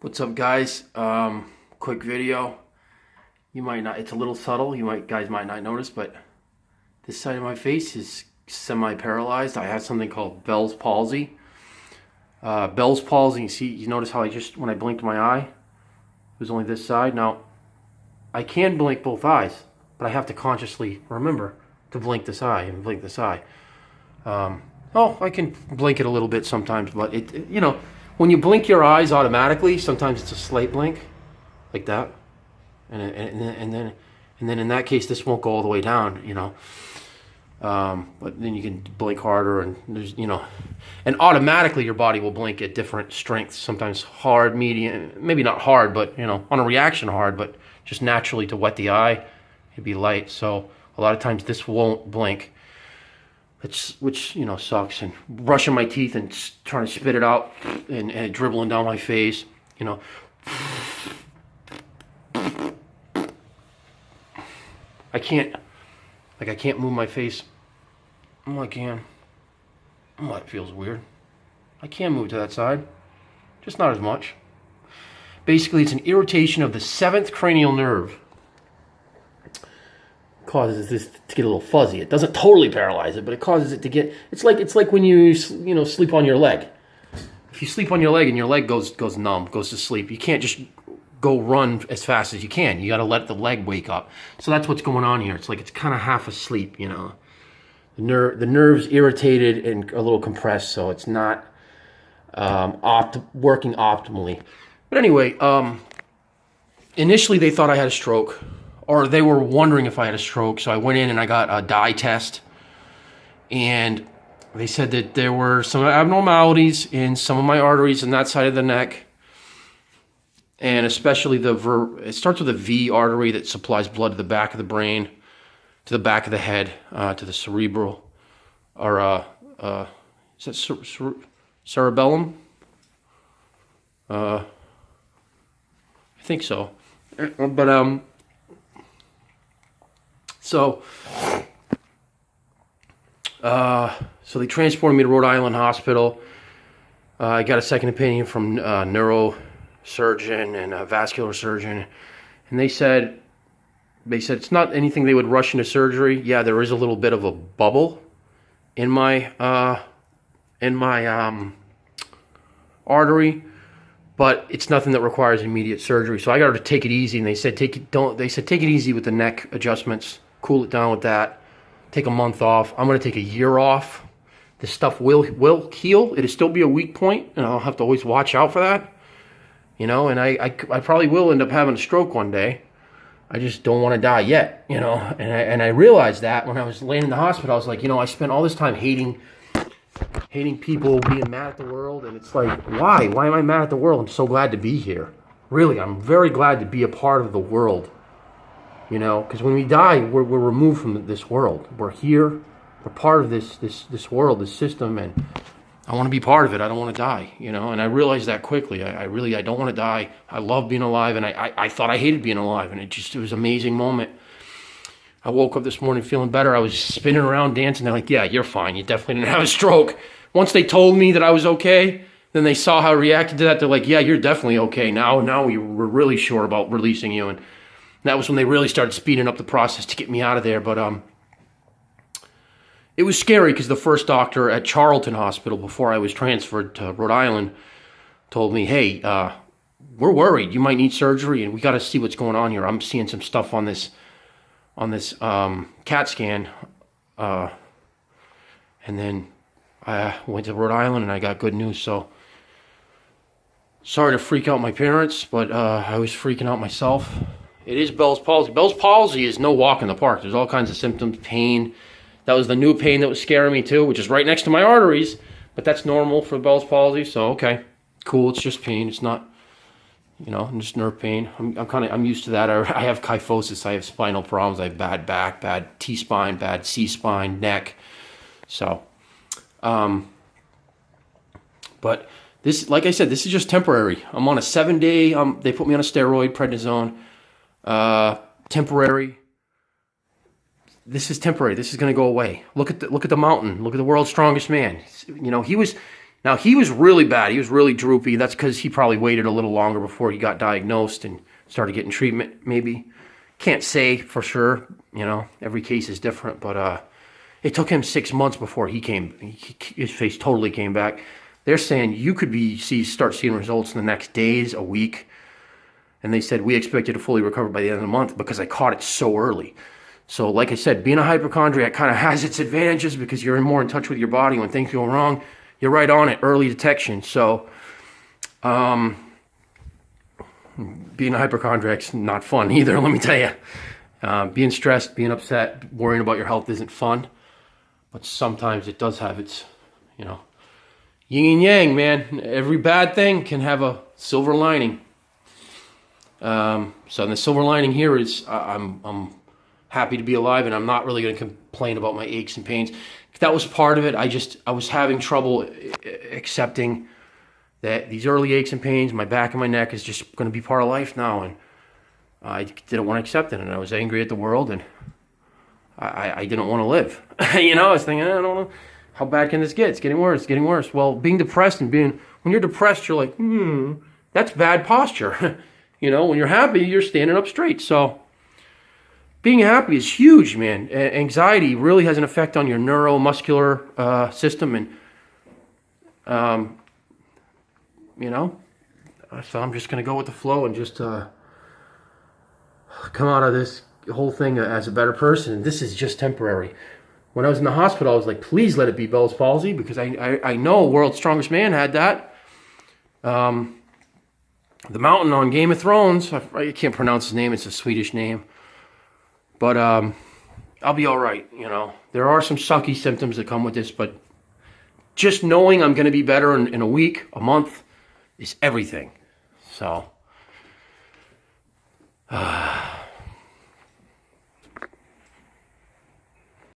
What's up, guys? Quick video. You might not, it's a little subtle, guys might not notice, but this side of my face is semi-paralyzed. I have something called Bell's palsy. Bell's palsy, you notice how when I blinked my eye, it was only this side. Now, I can blink both eyes, but I have to consciously remember to blink this eye and blink this eye. I can blink it a little bit sometimes, but when you blink your eyes automatically, sometimes it's a slight blink, like that, and then in that case, this won't go all the way down, but then you can blink harder, and there's, and automatically your body will blink at different strengths. Sometimes hard, medium, maybe not hard, but on a reaction hard, but just naturally to wet the eye, it'd be light. So a lot of times this won't blink. Which sucks, and brushing my teeth and trying to spit it out and dribbling down my face, I can't move my face. I can. It feels weird. I can move to that side, just not as much. Basically, it's an irritation of the 7th cranial nerve. Causes this to get a little fuzzy. It doesn't totally paralyze it, but it causes it to get. It's like when you sleep on your leg. If you sleep on your leg and your leg goes numb, goes to sleep, you can't just go run as fast as you can. You got to let the leg wake up. So that's what's going on here. It's like it's kind of half asleep. The nerve's irritated and a little compressed, so it's not working optimally. But anyway, initially they thought I had a stroke. Or they were wondering if I had a stroke, so I went in and I got a dye test, and they said that there were some abnormalities in some of my arteries in that side of the neck, and especially it starts with a V artery that supplies blood to the back of the brain, to the back of the head, to the cerebral, or is that cerebellum? I think so, but So they transported me to Rhode Island Hospital. I got a second opinion from a neurosurgeon and a vascular surgeon, and they said it's not anything they would rush into surgery. Yeah, there is a little bit of a bubble in my artery, but it's nothing that requires immediate surgery. So I got to take it easy, and they said take it easy with the neck adjustments. Cool it down with that. Take a month off. I'm going to take a year off. This stuff will heal. It'll still be a weak point, and I'll have to always watch out for that. And I probably will end up having a stroke one day. I just don't want to die yet, And I realized that when I was laying in the hospital, I was like, I spent all this time hating people, being mad at the world, and it's like, why? Why am I mad at the world? I'm so glad to be here. Really, I'm very glad to be a part of the world. Because when we die, we're removed from this world. We're here. We're part of this world, this system, and I want to be part of it. I don't want to die, And I realized that quickly. I don't want to die. I love being alive, and I thought I hated being alive, and it was an amazing moment. I woke up this morning feeling better. I was spinning around dancing. They're like, yeah, you're fine. You definitely didn't have a stroke. Once they told me that I was okay, then they saw how I reacted to that. They're like, yeah, you're definitely okay. Now we're really sure about releasing you, and that was when they really started speeding up the process to get me out of there. But it was scary because the first doctor at Charlton Hospital, before I was transferred to Rhode Island, told me, hey, we're worried. You might need surgery, and we got to see what's going on here. I'm seeing some stuff on this CAT scan. And then I went to Rhode Island, and I got good news. So sorry to freak out my parents, but I was freaking out myself. It is Bell's palsy. Bell's palsy is no walk in the park. There's all kinds of symptoms, pain. That was the new pain that was scaring me too, which is right next to my arteries. But that's normal for Bell's palsy. So okay, cool. It's just pain. It's not, just nerve pain. I'm used to that. I have kyphosis. I have spinal problems. I have bad back, bad T-spine, bad C-spine, neck. So, but this, like I said, this is just temporary. I'm on a 7-day. They put me on a steroid, prednisone. Temporary. This is temporary. This is going to go away. Look at the mountain. Look at the world's strongest man. Now, he was really bad. He was really droopy. That's because he probably waited a little longer before he got diagnosed and started getting treatment, maybe. Can't say for sure. You know, every case is different. But it took him 6 months before his face totally came back. They're saying you could start seeing results in the next days, a week. And they said, we expect you to fully recover by the end of the month because I caught it so early. So like I said, being a hypochondriac kind of has its advantages because you're more in touch with your body. When things go wrong, you're right on it, early detection. So being a hypochondriac's not fun either, let me tell you. Being stressed, being upset, worrying about your health isn't fun. But sometimes it does have its, you know, yin and yang, man. Every bad thing can have a silver lining. So the silver lining here is I'm happy to be alive, and I'm not really going to complain about my aches and pains. That was part of it. I was having trouble accepting that these early aches and pains, my back and my neck, is just going to be part of life now, and I didn't want to accept it, and I was angry at the world, and I didn't want to live. You know, I was thinking, I don't know, how bad can this get? It's getting worse, it's getting worse. Well, being depressed when you're depressed, you're like, that's bad posture. You know, when you're happy, you're standing up straight. So being happy is huge, man. Anxiety really has an effect on your neuromuscular system, and you know, so I'm just going to go with the flow and just come out of this whole thing as a better person. And this is just temporary. When I was in the hospital, I was like, please let it be Bell's palsy, because I know World's Strongest Man had that. The Mountain on Game of Thrones, I can't pronounce his name, it's a Swedish name. But I'll be all right, you know. There are some sucky symptoms that come with this, but just knowing I'm going to be better in a week, a month, is everything. So,